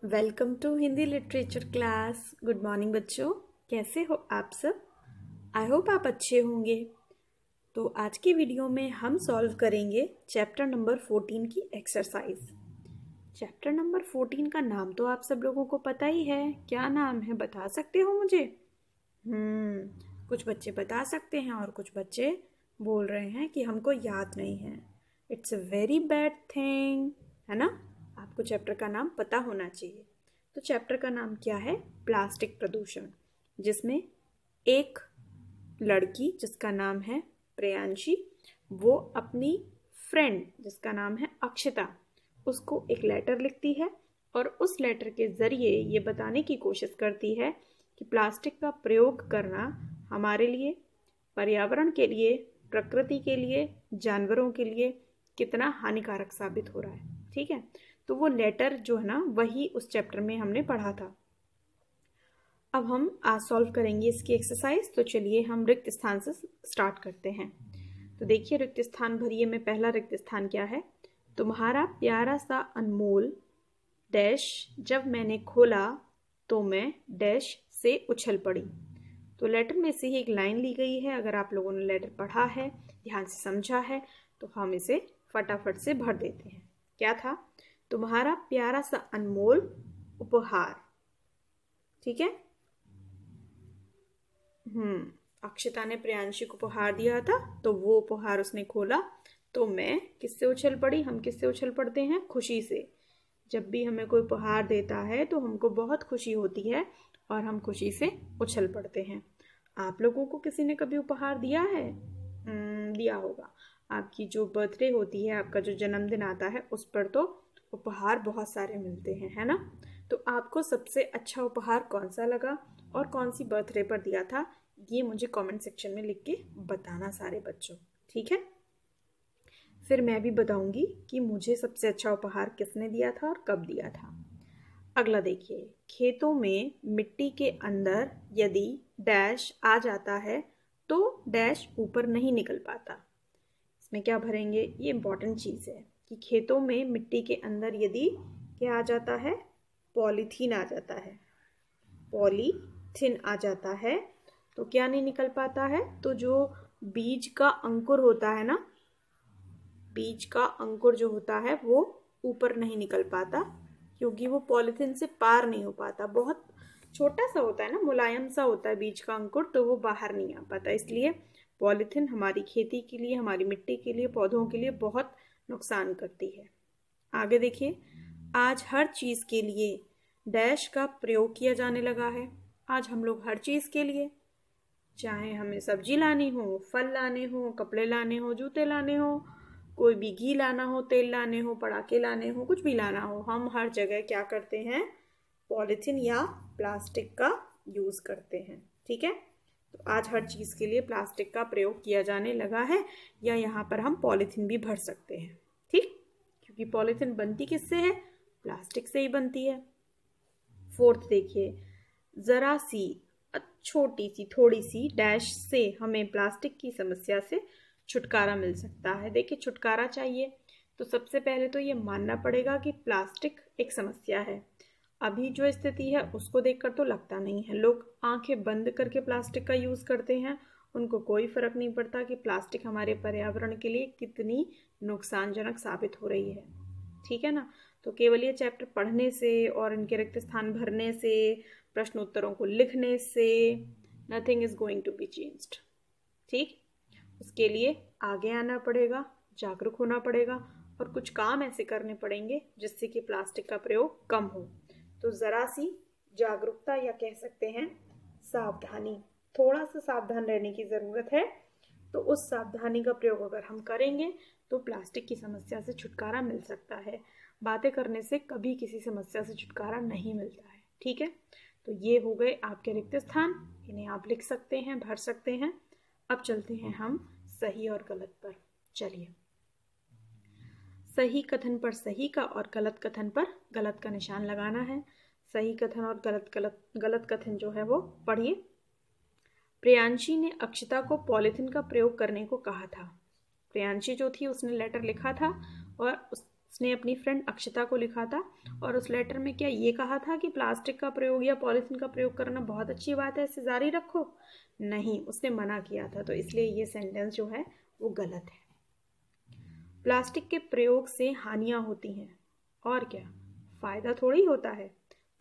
Welcome to Hindi literature class. Good morning बच्चों, कैसे हो आप सब। आई होप आप अच्छे होंगे। तो आज की वीडियो में हम सॉल्व करेंगे चैप्टर नंबर 14 की एक्सरसाइज। चैप्टर नंबर 14 का नाम तो आप सब लोगों को पता ही है। क्या नाम है बता सकते हो मुझे? कुछ बच्चे बता सकते हैं और कुछ बच्चे बोल रहे हैं कि हमको याद नहीं है। It's a very bad thing, है ना। आपको चैप्टर का नाम पता होना चाहिए। तो चैप्टर का नाम क्या है? प्लास्टिक प्रदूषण, जिसमें एक लड़की जिसका नाम है प्रियांशी, वो अपनी फ्रेंड जिसका नाम है अक्षिता, उसको एक लेटर लिखती है और उस लेटर के ज़रिए ये बताने की कोशिश करती है कि प्लास्टिक का प्रयोग करना हमारे लिए, पर्यावरण के लिए, प्रकृति के लिए, जानवरों के लिए कितना हानिकारक साबित हो रहा है। ठीक है, तो वो लेटर जो है ना, वही उस चैप्टर में हमने पढ़ा था। अब हम आज सॉल्व करेंगे इसकी एक्सरसाइज। तो चलिए हम रिक्त स्थान से स्टार्ट करते हैं। तो देखिए, रिक्त स्थान भरिए में पहला रिक्त स्थान क्या है? तुम्हारा प्यारा सा अनमोल डैश, जब मैंने खोला तो मैं डैश से उछल पड़ी। तो लेटर में से ही एक लाइन ली गई है। अगर आप लोगों ने लेटर पढ़ा है, ध्यान से समझा है, तो हम इसे फटाफट से भर देते हैं। क्या था? तुम्हारा प्यारा सा अनमोल उपहार। ठीक है। अक्षिता ने प्रियांशी को उपहार दिया था, तो वो उपहार उसने खोला तो मैं किससे उछल पड़ी? हम किससे उछल पड़ते हैं? खुशी से। जब भी हमें कोई उपहार देता है तो हमको बहुत खुशी होती है और हम खुशी से उछल पड़ते हैं। आप लोगों को किसी ने कभी उपहार दिया है? दिया होगा। आपकी जो बर्थडे होती है, आपका जो जन्मदिन आता है, उस पर तो उपहार बहुत सारे मिलते हैं, है ना। तो आपको सबसे अच्छा उपहार कौन सा लगा और कौन सी बर्थडे पर दिया था, ये मुझे कमेंट सेक्शन में लिख के बताना सारे बच्चों। ठीक है, फिर मैं भी बताऊंगी कि मुझे सबसे अच्छा उपहार किसने दिया था और कब दिया था। अगला देखिए, खेतों में मिट्टी के अंदर यदि डैश आ जाता है तो डैश ऊपर नहीं निकल पाता। इसमें क्या भरेंगे? ये इंपॉर्टेंट चीज़ है कि खेतों में मिट्टी के अंदर यदि क्या आ जाता है? पॉलीथीन आ जाता है। पॉलीथीन आ जाता है तो क्या नहीं निकल पाता है? तो जो बीज का अंकुर होता है ना, बीज का अंकुर जो होता है वो ऊपर नहीं निकल पाता, क्योंकि वो पॉलीथीन से पार नहीं हो पाता। बहुत छोटा सा होता है ना, मुलायम सा होता है बीज का अंकुर, तो वो बाहर नहीं आ पाता। इसलिए पॉलीथीन हमारी खेती के लिए, हमारी मिट्टी के लिए, पौधों के लिए बहुत नुकसान करती है। आगे देखिए, आज हर चीज के लिए डैश का प्रयोग किया जाने लगा है। आज हम लोग हर चीज के लिए, चाहे हमें सब्जी लानी हो, फल लाने हो, कपड़े लाने हो, जूते लाने हो, कोई भी घी लाना हो, तेल लाने हो, पटाखे लाने हो, कुछ भी लाना हो, हम हर जगह क्या करते हैं? पॉलीथीन या प्लास्टिक का यूज करते हैं। ठीक है, तो आज हर चीज के लिए प्लास्टिक का प्रयोग किया जाने लगा है, या यहाँ पर हम पॉलीथीन भी भर सकते हैं। ठीक, क्योंकि पॉलीथीन बनती किससे है? प्लास्टिक से ही बनती है। फोर्थ देखिए, जरा सी, छोटी सी, थोड़ी सी डैश से हमें प्लास्टिक की समस्या से छुटकारा मिल सकता है। देखिए, छुटकारा चाहिए तो सबसे पहले तो ये मानना पड़ेगा कि प्लास्टिक एक समस्या है। अभी जो स्थिति है उसको देखकर तो लगता नहीं है। लोग आंखें बंद करके प्लास्टिक का यूज करते हैं, उनको कोई फर्क नहीं पड़ता कि प्लास्टिक हमारे पर्यावरण के लिए कितनी नुकसानजनक साबित हो रही है। ठीक है ना। तो केवल ये चैप्टर पढ़ने से और इनके रिक्त स्थान भरने से, प्रश्न उत्तरों को लिखने से nothing is going to be changed. ठीक, उसके लिए आगे आना पड़ेगा, जागरूक होना पड़ेगा और कुछ काम ऐसे करने पड़ेंगे जिससे कि प्लास्टिक का प्रयोग कम हो। तो जरा सी जागरूकता, या कह सकते हैं सावधानी, थोड़ा सा सावधान रहने की जरूरत है। तो उस सावधानी का प्रयोग अगर हम करेंगे तो प्लास्टिक की समस्या से छुटकारा मिल सकता है। बातें करने से कभी किसी समस्या से छुटकारा नहीं मिलता है। ठीक है, तो ये हो गए आपके रिक्त स्थान, इन्हें आप लिख सकते हैं, भर सकते हैं। अब चलते हैं हम सही और गलत पर। चलिए, सही कथन पर सही का और गलत कथन पर गलत का निशान लगाना है। सही कथन और गलत कथन जो है वो पढ़िए। प्रियांशी ने अक्षिता को पॉलीथीन का प्रयोग करने को कहा था। प्रियांशी जो थी उसने लेटर लिखा था और उसने अपनी फ्रेंड अक्षता को लिखा था और उस लेटर में क्या ये कहा था कि प्लास्टिक का प्रयोग या पॉलीथीन का प्रयोग करना बहुत अच्छी बात है, इसे जारी रखो? नहीं, उसने मना किया था। तो इसलिए ये सेंटेंस जो है वो गलत है। प्लास्टिक के प्रयोग से हानियां होती हैं, और क्या, फायदा थोड़ी होता है।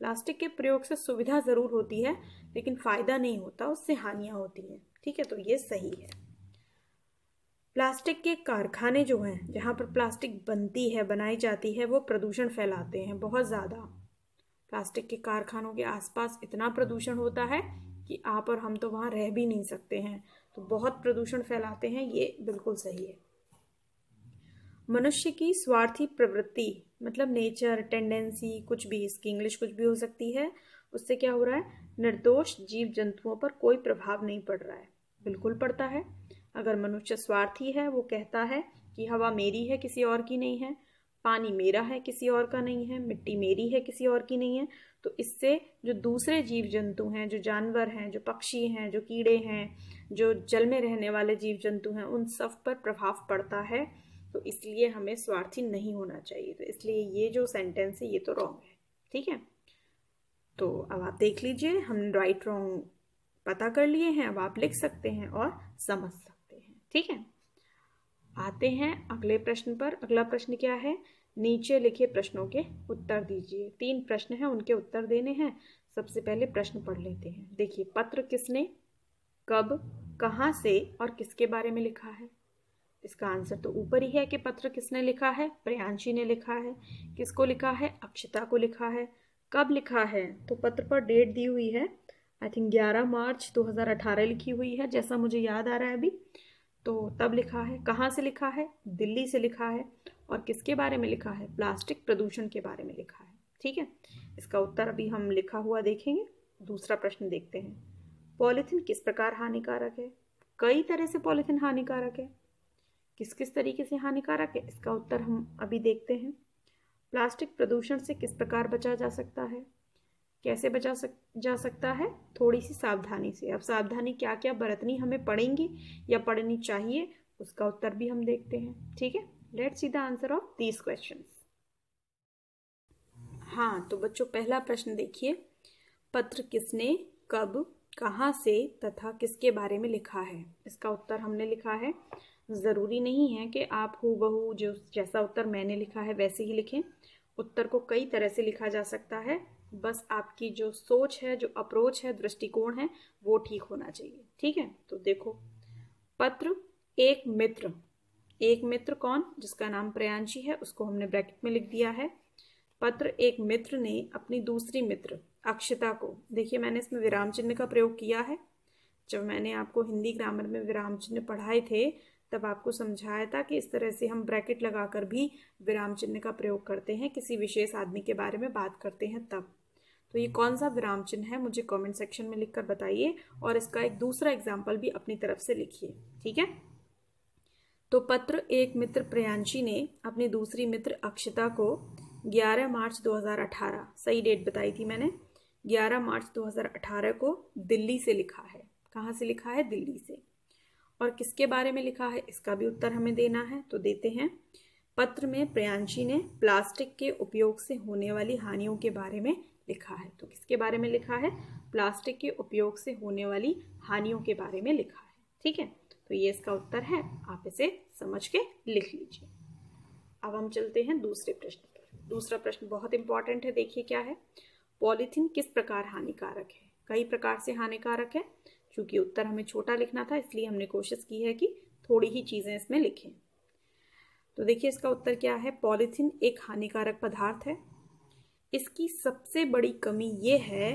प्लास्टिक के प्रयोग से सुविधा जरूर होती है लेकिन फायदा नहीं होता, उससे हानियां होती हैं। ठीक है, तो ये सही है। प्लास्टिक के कारखाने जो हैं जहाँ पर प्लास्टिक बनती है, बनाई जाती है, वो प्रदूषण फैलाते हैं बहुत ज़्यादा। प्लास्टिक के कारखानों के आसपास इतना प्रदूषण होता है कि आप और हम तो वहाँ रह भी नहीं सकते हैं। तो बहुत प्रदूषण फैलाते हैं, ये बिल्कुल सही है। मनुष्य की स्वार्थी प्रवृत्ति, मतलब नेचर, टेंडेंसी, कुछ भी, इसकी इंग्लिश कुछ भी हो सकती है, उससे क्या हो रहा है, निर्दोष जीव जंतुओं पर कोई प्रभाव नहीं पड़ रहा है। बिल्कुल पड़ता है। अगर मनुष्य स्वार्थी है, वो कहता है कि हवा मेरी है, किसी और की नहीं है, पानी मेरा है, किसी और का नहीं है, मिट्टी मेरी है, किसी और की नहीं है, तो इससे जो दूसरे जीव जंतु हैं, जो जानवर हैं, जो पक्षी हैं, जो कीड़े हैं, जो जल में रहने वाले जीव जंतु हैं, उन सब पर प्रभाव पड़ता है। तो इसलिए हमें स्वार्थी नहीं होना चाहिए। तो इसलिए ये जो सेंटेंस है ये तो रॉन्ग है। ठीक है, तो अब आप देख लीजिए, हमने राइट रॉन्ग पता कर लिए हैं। अब आप लिख सकते हैं और समझ सकते हैं। ठीक है, आते हैं अगले प्रश्न पर। अगला प्रश्न क्या है, नीचे लिखे प्रश्नों के उत्तर दीजिए। 3 प्रश्न हैं, उनके उत्तर देने हैं। सबसे पहले प्रश्न पढ़ लेते हैं। देखिए, पत्र किसने, कब, कहाँ से और किसके बारे में लिखा है? इसका आंसर तो ऊपर ही है कि पत्र किसने लिखा है, प्रियांशी ने लिखा है। किसको लिखा है, अक्षता को लिखा है। कब लिखा है, तो पत्र पर डेट दी हुई है, आई थिंक 11 मार्च 2018 लिखी हुई है, जैसा मुझे याद आ रहा है अभी। तो तब लिखा है। कहाँ से लिखा है, दिल्ली से लिखा है। और किसके बारे में लिखा है, प्लास्टिक प्रदूषण के बारे में लिखा है। ठीक है, इसका उत्तर अभी हम लिखा हुआ देखेंगे। दूसरा प्रश्न देखते हैं, पॉलीथीन किस प्रकार हानिकारक है? कई तरह से पॉलीथीन हानिकारक है। किस किस तरीके से हानिकारक है, इसका उत्तर हम अभी देखते हैं। प्लास्टिक प्रदूषण से किस प्रकार बचा जा सकता है? कैसे जा सकता है? थोड़ी सी सावधानी से। अब सावधानी क्या क्या बरतनी हमें पड़ेंगी या पड़नी चाहिए, उसका उत्तर भी हम देखते हैं। ठीक है, let's see the answer of these questions. हाँ, तो बच्चों पहला प्रश्न देखिए, पत्र किसने, कब, कहाँ से तथा किसके बारे में लिखा है? इसका उत्तर हमने लिखा है। ज़रूरी नहीं है कि आप हूबहू जो जैसा उत्तर मैंने लिखा है वैसे ही लिखें। उत्तर को कई तरह से लिखा जा सकता है, बस आपकी जो सोच है, जो अप्रोच है, दृष्टिकोण है, वो ठीक होना चाहिए। ठीक है, तो देखो, पत्र एक मित्र, एक मित्र कौन, जिसका नाम प्रियांशी है, उसको हमने ब्रैकेट में लिख दिया है। पत्र एक मित्र ने अपनी दूसरी मित्र अक्षता को, देखिए मैंने इसमें विराम चिन्ह का प्रयोग किया है। जब मैंने आपको हिंदी ग्रामर में विराम चिन्ह पढ़ाए थे तब आपको समझाया था कि इस तरह से हम ब्रैकेट लगाकर भी विराम चिन्ह का प्रयोग करते हैं, किसी विशेष आदमी के बारे में बात करते हैं तब। तो ये कौन सा विराम चिन्ह है, मुझे कमेंट सेक्शन में लिखकर बताइए, और इसका एक दूसरा एग्जाम्पल भी अपनी तरफ से लिखिए। ठीक है, तो पत्र एक मित्र प्रियांशी ने अपनी दूसरी मित्र अक्षता को 11 मार्च 2018, सही डेट बताई थी मैंने, 11 मार्च 2018 को दिल्ली से लिखा है। कहाँ से लिखा है, दिल्ली से। और किसके बारे में लिखा है, इसका भी उत्तर हमें देना है, तो देते हैं। पत्र में प्रियांशी ने प्लास्टिक के उपयोग से होने वाली हानियों के बारे में लिखा है। तो किसके बारे में लिखा है, प्लास्टिक के उपयोग से होने वाली हानियों के बारे में लिखा है। ठीक है, तो ये इसका उत्तर है, आप इसे समझ के लिख लीजिए। अब हम चलते हैं दूसरे प्रश्न पर। दूसरा प्रश्न बहुत इंपॉर्टेंट है, देखिए क्या है, पॉलीथीन किस प्रकार हानिकारक है? कई प्रकार से हानिकारक है। चूंकि उत्तर हमें छोटा लिखना था इसलिए हमने कोशिश की है कि थोड़ी ही चीजें इसमें लिखें। तो देखिए इसका उत्तर क्या है, पॉलीथीन एक हानिकारक पदार्थ है। इसकी सबसे बड़ी कमी यह है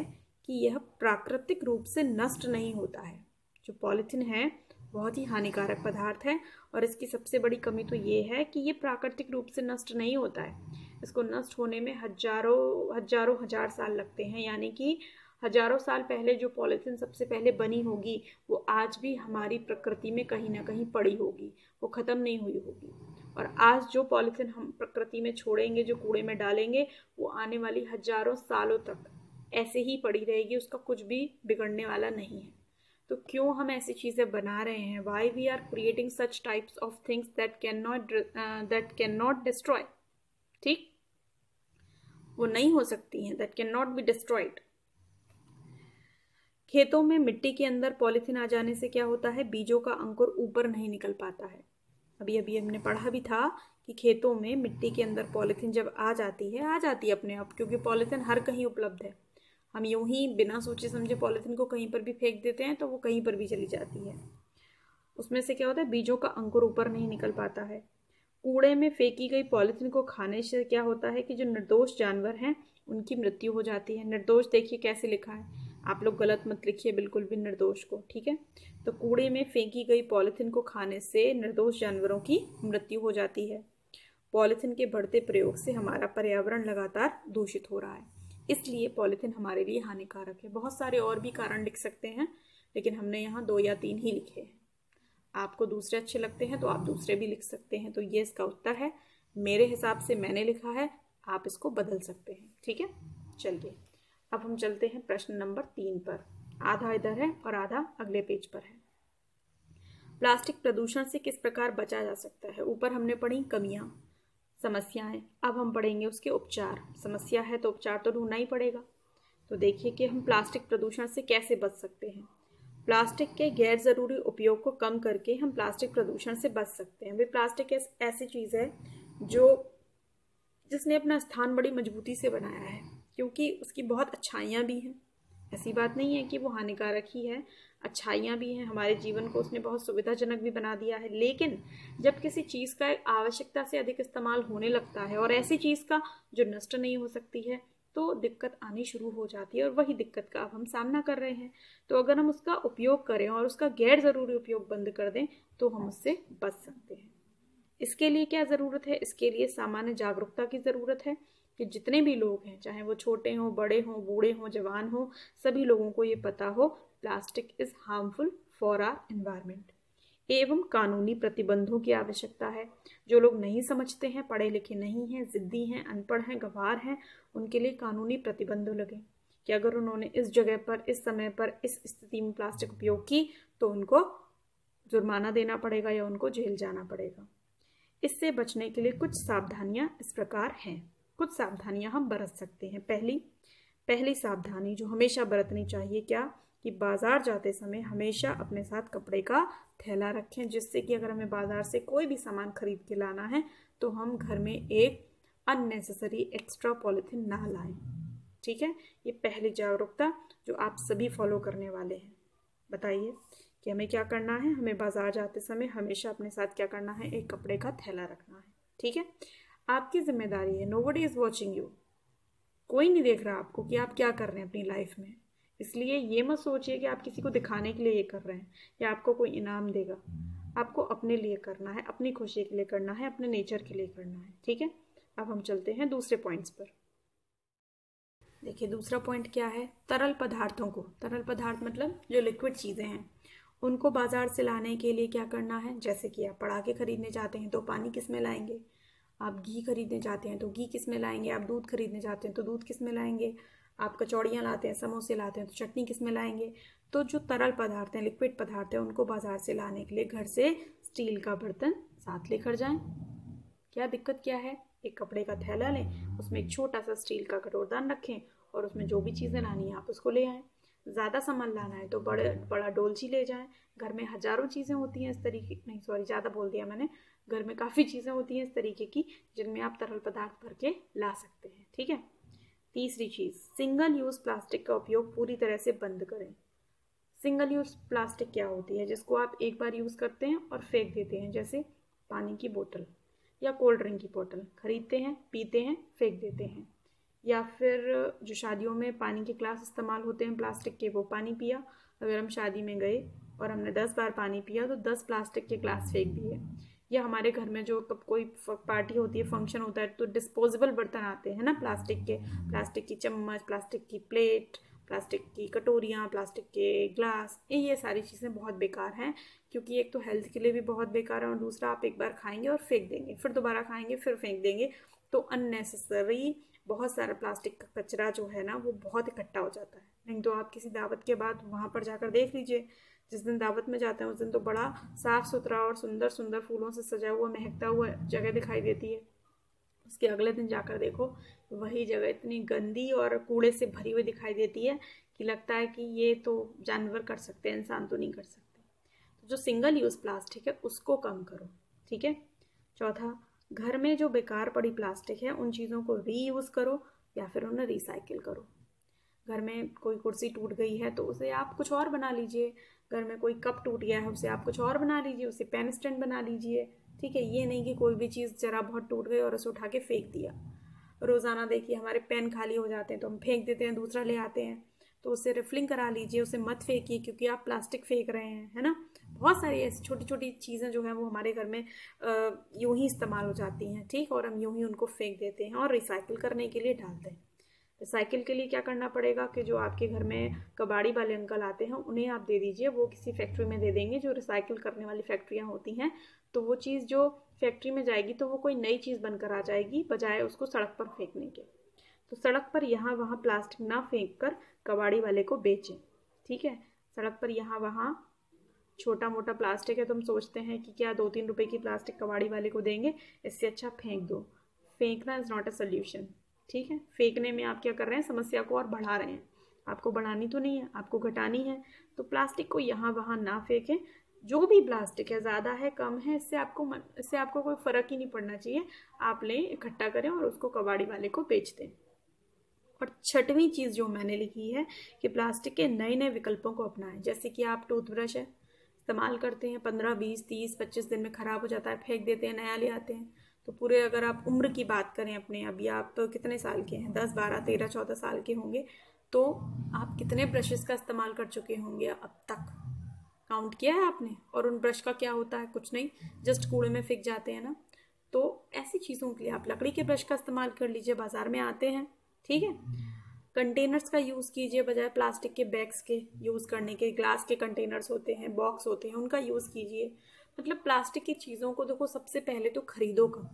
कि यह प्राकृतिक रूप से नष्ट नहीं होता है। जो पॉलीथीन है बहुत ही हानिकारक पदार्थ है और इसकी सबसे बड़ी कमी तो ये है कि ये प्राकृतिक रूप से नष्ट नहीं होता है। इसको नष्ट होने में हजारों हजार साल लगते हैं, यानी कि हजारों साल पहले जो पॉलीथीन सबसे पहले बनी होगी वो आज भी हमारी प्रकृति में कहीं ना कहीं पड़ी होगी, वो खत्म नहीं हुई होगी। और आज जो पॉलीथीन हम प्रकृति में छोड़ेंगे, जो कूड़े में डालेंगे, वो आने वाली हजारों सालों तक ऐसे ही पड़ी रहेगी, उसका कुछ भी बिगड़ने वाला नहीं है। तो क्यों हम ऐसी चीज़ें बना रहे हैं, why we are creating such types of things that can not destroy, ठीक, वो नहीं हो सकती हैं, that can not be destroyed. खेतों में मिट्टी के अंदर पॉलीथीन आ जाने से क्या होता है, बीजों का अंकुर ऊपर नहीं निकल पाता है। अभी अभी हमने पढ़ा भी था कि खेतों में मिट्टी के अंदर पॉलीथीन जब आ जाती है अपने आप, क्योंकि पॉलीथीन हर कहीं उपलब्ध है। हम यूं ही बिना सोचे समझे पॉलीथीन को कहीं पर भी फेंक देते हैं तो वो कहीं पर भी चली जाती है। उसमें से क्या होता है, बीजों का अंकुर ऊपर नहीं निकल पाता है। कूड़े में फेंकी गई पॉलीथीन को खाने से क्या होता है कि जो निर्दोष जानवर हैं उनकी मृत्यु हो जाती है। निर्दोष देखिए कैसे लिखा है, आप लोग गलत मत लिखिए बिल्कुल भी निर्दोष को, ठीक है। तो कूड़े में फेंकी गई पॉलीथीन को खाने से निर्दोष जानवरों की मृत्यु हो जाती है। पॉलीथीन के बढ़ते प्रयोग से हमारा पर्यावरण लगातार दूषित हो रहा है, इसलिए पॉलीथीन हमारे लिए हानिकारक है। बहुत सारे और भी कारण लिख सकते हैं, लेकिन हमने यहाँ 2 या 3 ही लिखे हैं। आपको दूसरे अच्छे लगते हैं तो आप दूसरे भी लिख सकते हैं। तो ये इसका उत्तर है। मेरे हिसाब से मैंने लिखा है, आप इसको बदल सकते हैं, ठीक है। चलिए अब हम चलते हैं प्रश्न नंबर 3 पर। आधा इधर है और आधा अगले पेज पर है। प्लास्टिक प्रदूषण से किस प्रकार बचा जा सकता है। ऊपर हमने पढ़ी कमियां, समस्याएं, अब हम पढ़ेंगे उसके उपचार। समस्या है तो उपचार तो ढूंढना ही पड़ेगा। तो देखिए कि हम प्लास्टिक प्रदूषण से कैसे बच सकते हैं। प्लास्टिक के गैर ज़रूरी उपयोग को कम करके हम प्लास्टिक प्रदूषण से बच सकते हैं। वे प्लास्टिक ऐसी चीज़ है जिसने अपना स्थान बड़ी मजबूती से बनाया है, क्योंकि उसकी बहुत अच्छाइयाँ भी हैं। ऐसी बात नहीं है कि वो हानिकारक ही है, अच्छाइयाँ भी हैं। हमारे जीवन को उसने बहुत सुविधाजनक भी बना दिया है। लेकिन जब किसी चीज़ का आवश्यकता से अधिक इस्तेमाल होने लगता है और ऐसी चीज़ का जो नष्ट नहीं हो सकती है, तो दिक्कत आनी शुरू हो जाती है। और वही दिक्कत का अब हम सामना कर रहे हैं। तो अगर हम उसका उपयोग करें और उसका गैर ज़रूरी उपयोग बंद कर दें तो हम उससे बच सकते हैं। इसके लिए क्या ज़रूरत है, इसके लिए सामान्य जागरूकता की ज़रूरत है कि जितने भी लोग हैं, चाहे वो छोटे हों, बड़े हों, बूढ़े हों, जवान हों, सभी लोगों को ये पता हो plastic is harmful for our environment. एवं कानूनी प्रतिबंधों की आवश्यकता है। जो लोग नहीं समझते हैं, पढ़े लिखे नहीं हैं, जिद्दी हैं, अनपढ़ हैं, गंवार हैं, उनके लिए कानूनी प्रतिबंध लगे कि अगर उन्होंने इस जगह पर, इस समय पर, इस स्थिति में प्लास्टिक उपयोग की तो उनको जुर्माना देना पड़ेगा या उनको जेल जाना पड़ेगा। इससे बचने के लिए कुछ सावधानियां इस प्रकार हैं। कुछ सावधानियां हम बरत सकते हैं। पहली सावधानी जो हमेशा बरतनी चाहिए, क्या कि बाजार जाते समय हमेशा अपने साथ कपड़े का थैला रखें, जिससे कि अगर हमें बाजार से कोई भी सामान खरीद के लाना है तो हम घर में एक अननेसेसरी एक्स्ट्रा पॉलीथीन ना लाएं, ठीक है। ये पहली जागरूकता जो आप सभी फॉलो करने वाले हैं। बताइए कि हमें क्या करना है। हमें बाजार जाते समय हमेशा अपने साथ क्या करना है, एक कपड़े का थैला रखना है, ठीक है। आपकी जिम्मेदारी है, नोबडी इज वॉचिंग यू, कोई नहीं देख रहा आपको कि आप क्या कर रहे हैं अपनी लाइफ में। इसलिए ये मत सोचिए कि आप किसी को दिखाने के लिए ये कर रहे हैं या आपको कोई इनाम देगा। आपको अपने लिए करना है, अपनी खुशी के लिए करना है, अपने नेचर के लिए करना है, ठीक है। अब हम चलते हैं दूसरे पॉइंट्स पर। देखिए दूसरा पॉइंट क्या है, तरल पदार्थों को, तरल पदार्थ मतलब जो लिक्विड चीज़ें हैं, उनको बाजार से लाने के लिए क्या करना है। जैसे कि आप पटाखे खरीदने जाते हैं तो पानी किस में लाएंगे, आप घी खरीदने जाते हैं तो घी किस में लाएंगे, आप दूध खरीदने जाते हैं तो दूध किस में लाएंगे, आप कचौड़ियाँ लाते हैं, समोसे लाते हैं तो चटनी किस में लाएंगे। तो जो तरल पदार्थ हैं, लिक्विड पदार्थ हैं, उनको बाजार से लाने के लिए घर से स्टील का बर्तन साथ लेकर जाएं। क्या दिक्कत क्या है, एक कपड़े का थैला लें, उसमें एक छोटा सा स्टील का कटोरदान रखें और उसमें जो भी चीज़ें लानी है आप उसको ले आएँ। ज़्यादा सामान लाना है तो बड़ा डोलची ले जाएं। घर में हजारों चीज़ें होती हैं इस तरीके, नहीं सॉरी ज़्यादा बोल दिया मैंने, घर में काफ़ी चीज़ें होती हैं इस तरीके की जिनमें आप तरल पदार्थ भर के ला सकते हैं, ठीक है। तीसरी चीज़, सिंगल यूज़ प्लास्टिक का उपयोग पूरी तरह से बंद करें। सिंगल यूज़ प्लास्टिक क्या होती है, जिसको आप एक बार यूज़ करते हैं और फेंक देते हैं। जैसे पानी की बोतल या कोल्ड ड्रिंक की बोतल खरीदते हैं, पीते हैं, फेंक देते हैं। या फिर जो शादियों में पानी के ग्लास इस्तेमाल होते हैं प्लास्टिक के, वो पानी पिया। अगर हम शादी में गए और हमने 10 बार पानी पिया तो 10 प्लास्टिक के ग्लास फेंक दिए। या हमारे घर में जो कब कोई पार्टी होती है, फंक्शन होता है, तो डिस्पोजेबल बर्तन आते हैं ना प्लास्टिक के, प्लास्टिक की चम्मच, प्लास्टिक की प्लेट, प्लास्टिक की कटोरियाँ, प्लास्टिक के ग्लास, ये सारी चीज़ें बहुत बेकार हैं। क्योंकि एक तो हेल्थ के लिए भी बहुत बेकार है और दूसरा आप एक बार खाएंगे और फेंक देंगे, फिर दोबारा खाएंगे फिर फेंक देंगे, तो अननेसेसरी बहुत सारा प्लास्टिक का कचरा जो है ना वो बहुत इकट्ठा हो जाता है। नहीं तो आप किसी दावत के बाद वहाँ पर जाकर देख लीजिए, जिस दिन दावत में जाते हैं उस दिन तो बड़ा साफ सुथरा और सुंदर सुंदर फूलों से सजा हुआ महकता हुआ जगह दिखाई देती है। उसके अगले दिन जाकर देखो वही जगह इतनी गंदी और कूड़े से भरी हुई दिखाई देती है कि लगता है कि ये तो जानवर कर सकते हैं, इंसान तो नहीं कर सकते। तो जो सिंगल यूज़ प्लास्टिक है उसको कम करो, ठीक है। चौथा, घर में जो बेकार पड़ी प्लास्टिक है उन चीज़ों को रीयूज़ करो या फिर उन्हें रिसाइकिल करो। घर में कोई कुर्सी टूट गई है तो उसे आप कुछ और बना लीजिए, घर में कोई कप टूट गया है उसे आप कुछ और बना लीजिए, उसे पेन स्टैंड बना लीजिए, ठीक है। ये नहीं कि कोई भी चीज़ जरा बहुत टूट गई और उसे उठा के फेंक दिया। रोज़ाना देखिए हमारे पेन खाली हो जाते हैं तो हम फेंक देते हैं, दूसरा ले आते हैं। तो उसे रिफिलिंग करा लीजिए, उसे मत फेंकिए क्योंकि आप प्लास्टिक फेंक रहे हैं, है ना। बहुत सारी ऐसी छोटी छोटी चीज़ें जो हैं वो हमारे घर में यूं ही इस्तेमाल हो जाती हैं, ठीक, और हम यूं ही उनको फेंक देते हैं और रिसाइकिल करने के लिए डालते हैं। रिसाइकिल के लिए क्या करना पड़ेगा कि जो आपके घर में कबाड़ी वाले अंकल आते हैं उन्हें आप दे दीजिए, वो किसी फैक्ट्री में दे देंगे जो रिसाइकिल करने वाली फैक्ट्रियाँ होती हैं। तो वो चीज़ जो फैक्ट्री में जाएगी तो वो कोई नई चीज़ बनकर आ जाएगी बजाय उसको सड़क पर फेंकने के। तो सड़क पर यहाँ वहाँ प्लास्टिक ना फेंक कर कबाड़ी वाले को बेचें, ठीक है। सड़क पर यहाँ वहाँ छोटा मोटा प्लास्टिक है तो हम सोचते हैं कि क्या 2-3 रुपए की प्लास्टिक कबाड़ी वाले को देंगे, इससे अच्छा फेंक दो। फेंकना इज़ नॉट अ सोल्यूशन, ठीक है। फेंकने में आप क्या कर रहे हैं, समस्या को और बढ़ा रहे हैं। आपको बढ़ानी तो नहीं है, आपको घटानी है। तो प्लास्टिक को यहाँ वहाँ ना फेंकें। जो भी प्लास्टिक है, ज़्यादा है कम है, इससे आपको कोई फ़र्क ही नहीं पड़ना चाहिए। आप लें, इकट्ठा करें और उसको कबाड़ी वाले को बेच दें। और छठवीं चीज़ जो मैंने लिखी है कि प्लास्टिक के नए नए विकल्पों को अपनाएं। जैसे कि आप टूथब्रश है इस्तेमाल करते हैं, 15, 20, 30, 25 दिन में ख़राब हो जाता है, फेंक देते हैं, नया ले आते हैं। तो पूरे अगर आप उम्र की बात करें अपने, अभी आप तो कितने साल के हैं, 10, 12, 13, 14 साल के होंगे, तो आप कितने ब्रशेस का इस्तेमाल कर चुके होंगे अब तक, काउंट किया है आपने। और उन ब्रश का क्या होता है, कुछ नहीं, जस्ट कूड़े में फेंक जाते हैं ना। तो ऐसी चीज़ों के लिए आप लकड़ी के ब्रश का इस्तेमाल कर लीजिए, बाजार में आते हैं, ठीक है। कंटेनर्स का यूज़ कीजिए बजाय प्लास्टिक के बैग्स के यूज़ करने के। ग्लास के कंटेनर्स होते हैं, बॉक्स होते हैं, उनका यूज़ कीजिए। मतलब प्लास्टिक की चीज़ों को देखो, सबसे पहले तो खरीदो कम।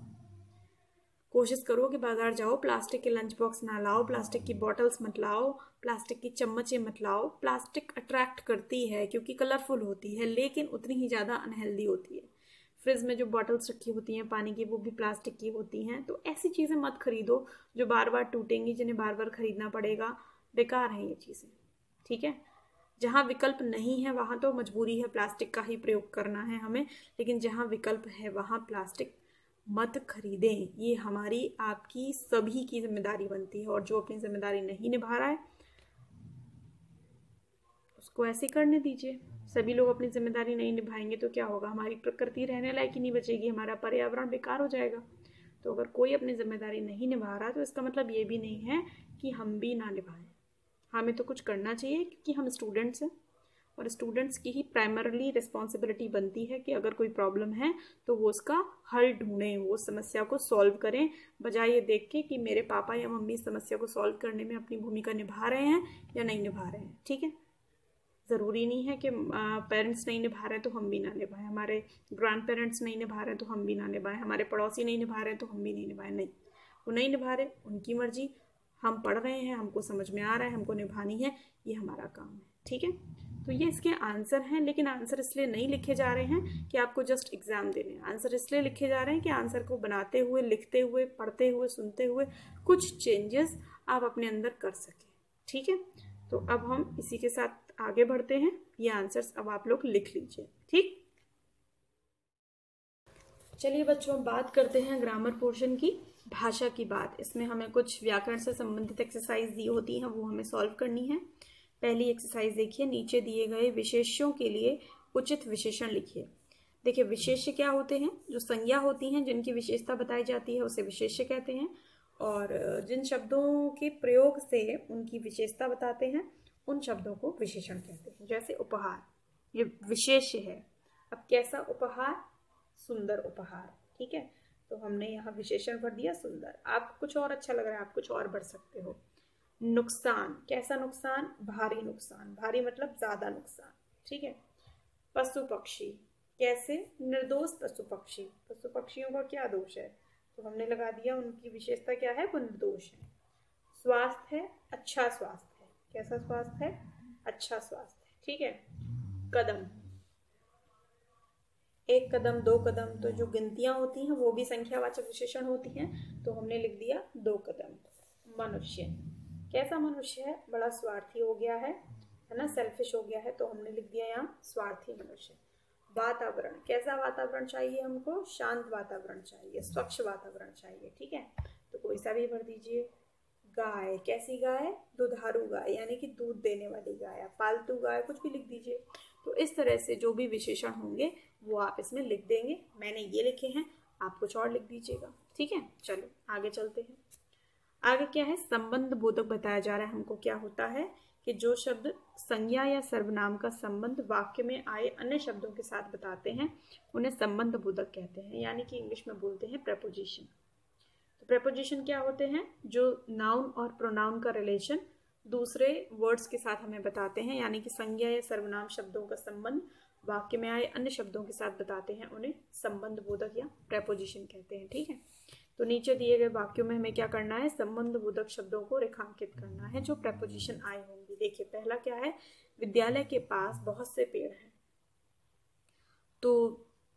कोशिश करो कि बाजार जाओ, प्लास्टिक के लंच बॉक्स ना लाओ, प्लास्टिक की बॉटल्स मत लाओ, प्लास्टिक की चम्मचें मत लाओ। प्लास्टिक अट्रैक्ट करती है क्योंकि कलरफुल होती है, लेकिन उतनी ही ज़्यादा अनहेल्दी होती है। फ्रिज में जो बॉटल्स रखी होती हैं पानी की, वो भी प्लास्टिक की होती हैं। तो ऐसी चीज़ें मत खरीदो जो बार बार टूटेंगी, जिन्हें बार बार खरीदना पड़ेगा। बेकार हैं ये चीज़ें, ठीक है। जहाँ विकल्प नहीं है वहाँ तो मजबूरी है प्लास्टिक का ही प्रयोग करना है हमें, लेकिन जहाँ विकल्प है वहाँ प्लास्टिक मत खरीदें। ये हमारी आपकी सभी की जिम्मेदारी बनती है। और जो अपनी जिम्मेदारी नहीं निभा रहा है उसको ऐसे करने दीजिए। सभी लोग अपनी जिम्मेदारी नहीं निभाएंगे तो क्या होगा, हमारी प्रकृति रहने लायक ही नहीं बचेगी, हमारा पर्यावरण बेकार हो जाएगा। तो अगर कोई अपनी जिम्मेदारी नहीं निभा रहा तो इसका मतलब ये भी नहीं है कि हम भी ना निभाएं। हमें तो कुछ करना चाहिए क्योंकि हम स्टूडेंट्स हैं और स्टूडेंट्स की ही प्राइमरली रिस्पॉन्सिबिलिटी बनती है कि अगर कोई प्रॉब्लम है तो वो उसका हल ढूंढें, वो समस्या को सॉल्व करें, बजाय ये देख के कि मेरे पापा या मम्मी इस समस्या को सॉल्व करने में अपनी भूमिका निभा रहे हैं या नहीं निभा रहे हैं, ठीक है। ज़रूरी नहीं है कि पेरेंट्स नहीं निभा रहे तो हम भी ना निभाएं, हमारे ग्रैंड पेरेंट्स नहीं निभा रहे तो हम भी ना निभाएं, हमारे पड़ोसी नहीं निभा रहे तो हम भी नहीं निभाएं। नहीं, वो नहीं निभा रहे, उनकी मर्जी। हम पढ़ रहे हैं, हमको समझ में आ रहा है, हमको निभानी है, ये हमारा काम है, ठीक है। तो ये इसके आंसर हैं, लेकिन आंसर इसलिए नहीं लिखे जा रहे हैं कि आपको जस्ट एग्जाम देने हैं। आंसर इसलिए लिखे जा रहे हैं कि आंसर को बनाते हुए, लिखते हुए, पढ़ते हुए, सुनते हुए कुछ चेंजेस आप अपने अंदर कर सकें, ठीक है। तो अब हम इसी के साथ आगे बढ़ते हैं। ये आंसर्स अब आप लोग लिख लीजिए, ठीक। चलिए बच्चों, बात करते हैं ग्रामर पोर्शन की, भाषा की बात। इसमें हमें कुछ व्याकरण से संबंधित एक्सरसाइज दी होती हैं, वो हमें सॉल्व करनी है। पहली एक्सरसाइज देखिए, नीचे दिए गए विशेष्यों के लिए उचित विशेषण लिखिए। देखिए, विशेष्य क्या होते हैं, जो संज्ञा होती हैं जिनकी विशेषता बताई जाती है उसे विशेष्य कहते हैं। और जिन शब्दों के प्रयोग से उनकी विशेषता बताते हैं उन शब्दों को विशेषण कहते हैं। जैसे उपहार, ये विशेष्य है। अब कैसा उपहार, सुंदर उपहार, ठीक है। तो हमने यहाँ विशेषण भर दिया सुंदर। आप कुछ और अच्छा लग रहा है, आप कुछ और भर सकते हो। नुकसान, कैसा नुकसान, भारी नुकसान, भारी मतलब ज्यादा नुकसान, ठीक है। पशु पक्षी, कैसे, निर्दोष पशु पक्षी, पशु पक्षियों का क्या दोष है, तो हमने लगा दिया उनकी विशेषता क्या है, वो निर्दोष है। स्वास्थ्य है, अच्छा स्वास्थ्य है, कैसा स्वास्थ्य है, अच्छा स्वास्थ्य है, ठीक है। कदम, एक कदम, दो कदम, तो जो गिनतियां होती हैं वो भी संख्यावाचक विशेषण होती हैं। तो हमने लिख दिया 2 कदम। मनुष्य, कैसा मनुष्य है? बड़ा स्वार्थी हो गया है ना, सेल्फिश हो गया है, तो हमने लिख दिया यहाँ स्वार्थी मनुष्य। वातावरण, कैसा वातावरण चाहिए हमको? शांत वातावरण चाहिए, स्वच्छ वातावरण चाहिए। ठीक है, तो कोई सा भी भर दीजिए। गाय, कैसी गाय? दुधारू गाय, यानी कि दूध देने वाली गाय। पालतू गाय, कुछ भी लिख दीजिए। तो इस तरह से जो भी विशेषण होंगे वो आप इसमें लिख देंगे। मैंने ये लिखे हैं, आप कुछ और लिख दीजिएगा। ठीक है, चलो आगे चलते हैं। आगे क्या है? संबंध बोधक बताया जा रहा है हमको। क्या होता है कि जो शब्द संज्ञा या सर्वनाम का संबंध वाक्य में आए अन्य शब्दों के साथ बताते हैं उन्हें संबंध बोधक कहते हैं, यानी कि इंग्लिश में बोलते हैं प्रेपोजिशन। तो प्रेपोजिशन क्या होते हैं? जो नाउन और प्रोनाउन का रिलेशन दूसरे वर्ड्स के साथ हमें बताते हैं, यानी कि संज्ञा या सर्वनाम शब्दों का संबंध वाक्य में आए अन्य शब्दों के साथ बताते हैं, उन्हें संबंध बोधक या प्रेपोजिशन कहते हैं। ठीक है, तो नीचे दिए गए वाक्यों में हमें क्या करना है? संबंध बोधक शब्दों को रेखांकित करना है जो प्रेपोजिशन आए होंगे। देखिए पहला क्या है? विद्यालय के पास बहुत से पेड़ हैं। तो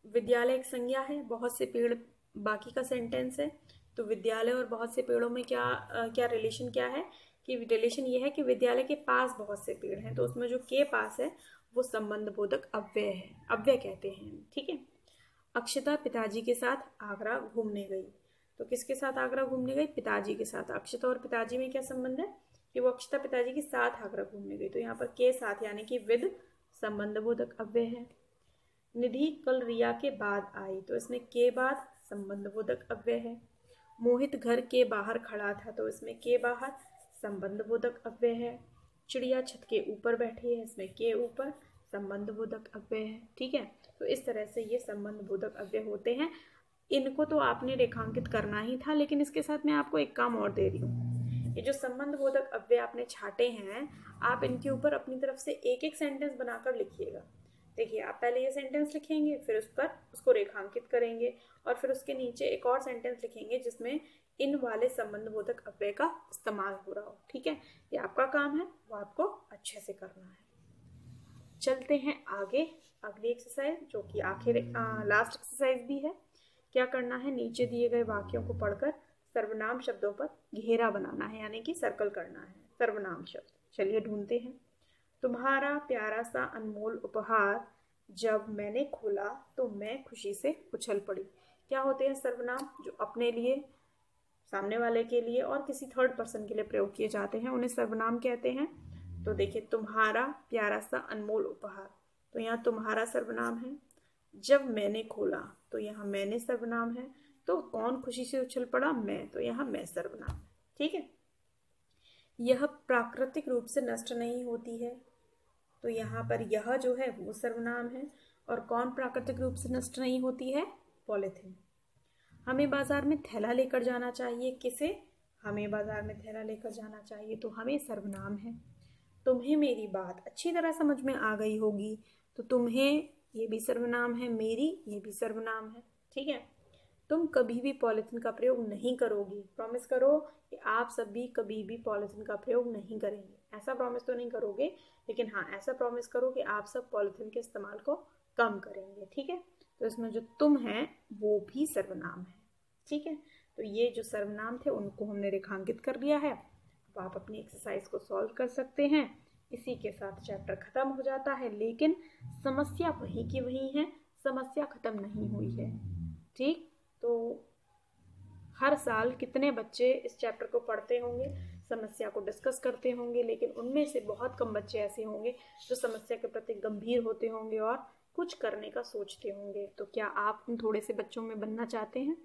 विद्यालय एक संज्ञा है, बहुत से पेड़ बाकी का सेंटेंस है। तो विद्यालय और बहुत से पेड़ों में क्या रिलेशन क्या है? कि रिलेशन ये है कि विद्यालय के पास बहुत से पेड़ हैं, तो उसमें जो के पास है वो संबंध बोधक अव्यय है, अव्यय कहते हैं। ठीक है, अक्षता पिताजी के साथ आगरा घूमने गई। तो किसके साथ आगरा घूमने गई? पिताजी के साथ। अक्षता और पिताजी में क्या संबंध है? कि वो अक्षता पिताजी के साथ आगरा घूमने गई। तो यहाँ पर के साथ यानी कि विद संबंध बोधक अव्यय है। निधि कल रिया के बाद आई, तो इसमें के बाद संबंध बोधक अव्यय है। मोहित घर के बाहर खड़ा था, तो इसमें के बाहर संबंध बोधक अव्यय है। चिड़िया छत के ऊपर बैठी है, इसमें के ऊपर संबंध बोधक अव्यय है। ठीक है, तो इस तरह से ये संबंध बोधक अव्यय होते हैं। इनको तो आपने रेखांकित करना ही था, लेकिन इसके साथ मैं आपको एक काम और दे रही हूँ। ये जो संबंध बोधक अव्यय आपने छाटे हैं, आप इनके ऊपर अपनी तरफ से एक एक सेंटेंस बनाकर लिखिएगा। देखिए, आप पहले ये सेंटेंस लिखेंगे, फिर उस पर उसको रेखांकित करेंगे, और फिर उसके नीचे एक और सेंटेंस लिखेंगे जिसमें इन वाले संबंध बोधक अव्यय का इस्तेमाल हो रहा हो। ठीक है, ये आपका काम है, वो आपको अच्छे से करना है। चलते हैं आगे, अगली एक्सरसाइज, जो कि आखिर लास्ट एक्सरसाइज भी है। क्या करना है? नीचे दिए गए वाक्यों को पढ़कर सर्वनाम शब्दों पर घेरा बनाना है, यानी कि सर्कल करना है सर्वनाम शब्द। चलिए ढूंढते हैं। तुम्हारा प्यारा सा अनमोल उपहार जब मैंने खोला तो मैं खुशी से उछल पड़ी। क्या होते हैं सर्वनाम? जो अपने लिए, सामने वाले के लिए और किसी थर्ड पर्सन के लिए प्रयोग किए जाते हैं, उन्हें सर्वनाम कहते हैं। तो देखिए, तुम्हारा प्यारा सा अनमोल उपहार, तो यहाँ तुम्हारा सर्वनाम है। जब मैंने खोला, तो यहाँ मैंने सर्वनाम है। तो कौन खुशी से उछल पड़ा? मैं, तो यहाँ मैं सर्वनाम है। ठीक है, यह प्राकृतिक रूप से नष्ट नहीं होती है, तो यहाँ पर यह जो है वो सर्वनाम है। और कौन प्राकृतिक रूप से नष्ट नहीं होती है? पॉलिथीन। हमें बाजार में थैला लेकर जाना चाहिए। किसे? हमें बाजार में थैला लेकर जाना चाहिए, तो हमें सर्वनाम है। तुम्हें मेरी बात अच्छी तरह समझ में आ गई होगी, तो तुम्हें ये भी सर्वनाम है, मेरी ये भी सर्वनाम है। ठीक है, तुम कभी भी पॉलिथीन का प्रयोग नहीं करोगी। प्रॉमिस करो कि आप सभी कभी भी पॉलिथीन का प्रयोग नहीं करेंगे। ऐसा प्रॉमिस तो नहीं करोगे, लेकिन हाँ ऐसा प्रॉमिस करो कि आप सब पॉलिथीन के इस्तेमाल को कम करेंगे। ठीक है, तो इसमें जो तुम है वो भी सर्वनाम है। ठीक है, तो ये जो सर्वनाम थे उनको हमने रेखांकित कर लिया है। अब आप अपनी एक्सरसाइज को सॉल्व कर सकते हैं। इसी के साथ चैप्टर खत्म हो जाता है, लेकिन समस्या वही की वही है, समस्या खत्म नहीं हुई है। ठीक, तो हर साल कितने बच्चे इस चैप्टर को पढ़ते होंगे, समस्या को डिस्कस करते होंगे, लेकिन उनमें से बहुत कम बच्चे ऐसे होंगे जो समस्या के प्रति गंभीर होते होंगे और कुछ करने का सोचते होंगे। तो क्या आप उन थोड़े से बच्चों में बनना चाहते हैं,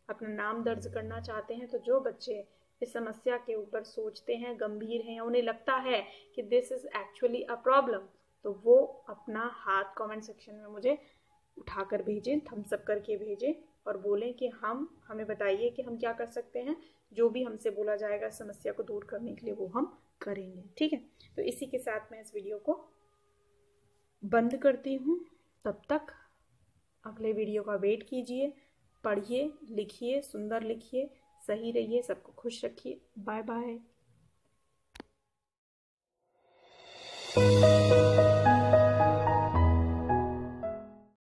अपना नाम दर्ज करना चाहते हैं? तो जो बच्चे इस समस्या के ऊपर सोचते हैं, गंभीर हैं, उन्हें लगता है कि this is actually a problem, तो वो अपना हाथ कमेंट सेक्शन में मुझे उठाकर भेजें, थम्स अप करके भेजें और बोलें कि हमें बताइए कि हम क्या कर सकते हैं। जो भी हमसे बोला जाएगा समस्या को दूर करने के लिए वो हम करेंगे। ठीक है, तो इसी के साथ मैं इस वीडियो को बंद करती हूँ। तब तक अगले वीडियो का वेट कीजिए। पढ़िए, लिखिए, सुंदर लिखिए, सही रहिए, सबको खुश रखिए। Bye bye.